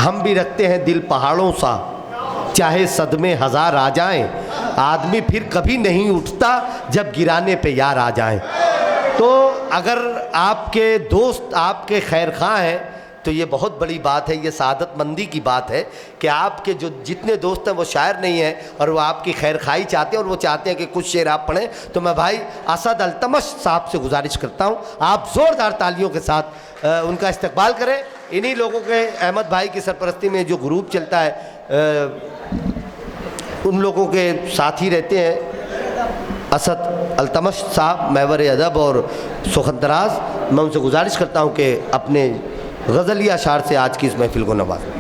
हम भी रखते हैं दिल पहाड़ों सा, चाहे सदमे हजार आ जाएं, आदमी फिर कभी नहीं उठता जब गिराने पे यार आ जाएं। तो अगर आपके दोस्त आपके खैरख्वाह हैं तो ये बहुत बड़ी बात है, ये सादतमंदी की बात है कि आपके जो जितने दोस्त हैं वो शायर नहीं हैं और वो आपकी खैरखाई चाहते हैं और वो चाहते हैं कि कुछ शेर आप पढ़ें। तो मैं भाई असद अल्तमश साहब से गुजारिश करता हूँ आप ज़ोरदार तालियों के साथ उनका इस्तकबाल करें। इन्हीं लोगों के अहमद भाई की सरपरस्ती में जो ग्रुप चलता है उन लोगों के साथ ही रहते हैं असद अल्तमश साहब, महवर अदब और सुखनतराज। मैं उनसे गुजारिश करता हूँ कि अपने गज़लिया अशार से आज की इस महफिल को नवाजें।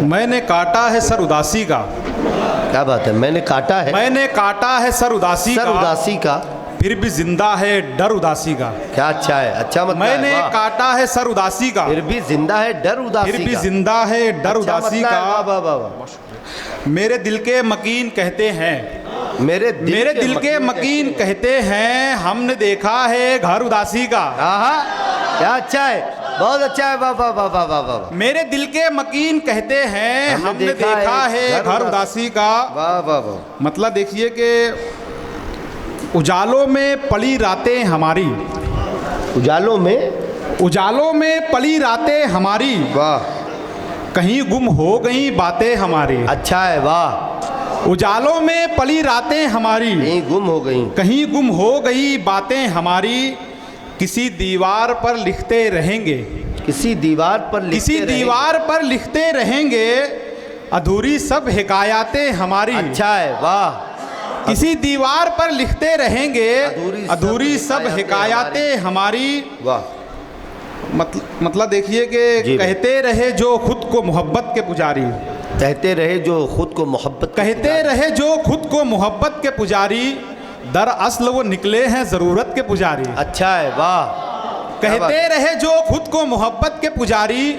मैंने काटा है सर उदासी का। क्या बात है, मैंने काटा है सर उदासी का फिर भी जिंदा है डर उदासी का। क्या अच्छा है, अच्छा मतलब मैंने काटा है सर उदासी का, फिर भी जिंदा है डर उदासी का। फिर भी जिंदा है डर उदासी का। वाह वाह वाह। मेरे दिल के मकीन कहते हैं, मेरे दिल के मकीन कहते हैं, हमने देखा है घर उदासी का। क्या अच्छा है, बहुत अच्छा है। वाह वाह वाह वाह वाह वाह। मेरे दिल के मकीन कहते हैं, हमने देखा है घर उदासी का। वाह वाह वाह। मतलब देखिए कि उजालों में पली रातें हमारी, उजालों में पली रातें हमारी, वाह, कहीं गुम हो गई बातें हमारी। अच्छा है, वाह। उजालों में पली रातें हमारी, कहीं गुम हो गई बातें हमारी, किसी दीवार पर लिखते रहेंगे, किसी दीवार पर लिखते रहेंगे, अधूरी सब हिकायतें हमारी। अच्छा है, वाह। किसी दीवार पर लिखते रहेंगे, अधूरी सब हिकायतें हमारी। वाह। मतलब देखिए कि कहते रहे जो खुद को मोहब्बत के पुजारी, कहते रहे जो खुद को मोहब्बत के पुजारी, दरअसल वो निकले हैं ज़रूरत के पुजारी। अच्छा है, वाह। कहते रहे जो खुद को मोहब्बत के पुजारी,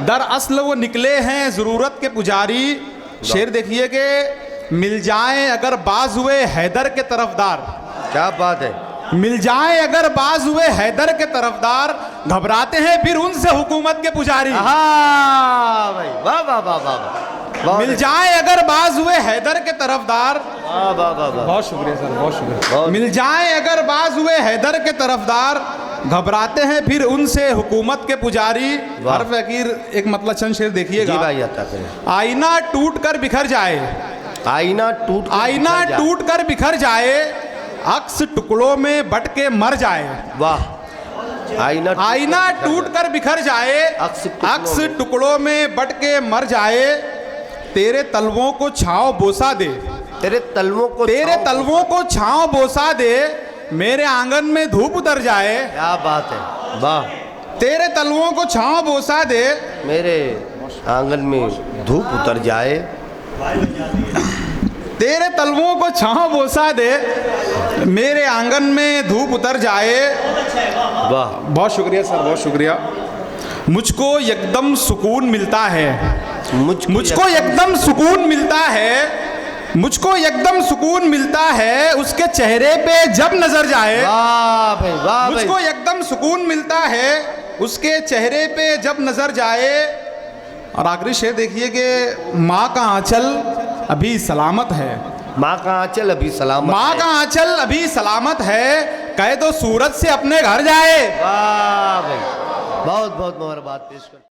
दरअसल वो निकले हैं ज़रूरत के पुजारी। शेर देखिए कि मिल जाएं अगर बाज़-ए हैदर के तरफदार। क्या बात है। मिल जाएं अगर बाज़-ए हैदर के तरफदार, घबराते हैं फिर उनसे हुकूमत के पुजारी। भाई वाह वाह वाह वाह। मिल जाएं अगर बाज़-ए हैदर के तरफदार। वाह वाह वाह। बहुत शुक्रिया सर, बहुत शुक्रिया। मिल जाएं अगर बाज़-ए हैदर के तरफदार, घबराते हैं फिर उनसे हुकूमत के पुजारी। हर फकीर एक मतलब चंद शेर देखिएगा। जी भाई, आता है। आईना टूट कर बिखर जाए, आईना टूट कर बिखर जाए, अक्स टुकड़ों में बट के मर जाए। वाह। आईना टूट कर बिखर जाए, अक्स टुकड़ों में बट के मर जाए, तेरे तलवों को छांव बोसा दे, तेरे तलवों को छांव बोसा दे, मेरे आंगन में धूप उतर जाए। क्या बात है, वाह। तेरे तलवों को छांव बोसा दे, मेरे आंगन में धूप उतर जाए, तेरे तलवों को छांव बोसा दे, मेरे आंगन में धूप उतर जाए। वाह, बहुत शुक्रिया सर, बहुत शुक्रिया। मुझको एकदम सुकून मिलता है, मुझको एकदम सुकून मिलता है, मुझको एकदम सुकून मिलता है, उसके चेहरे पे जब नजर जाए। वाह भाई, वाह। मुझको एकदम सुकून मिलता है, उसके चेहरे पे जब नजर जाए। और आखिरी शेर देखिए कि माँ का आंचल अभी सलामत है, माँ का आंचल अभी सलामत, माँ का आंचल अभी सलामत है, कहे तो सूरज से अपने घर जाए। वाह भाई, बहुत बहुत मुबारकबाद पेश कर।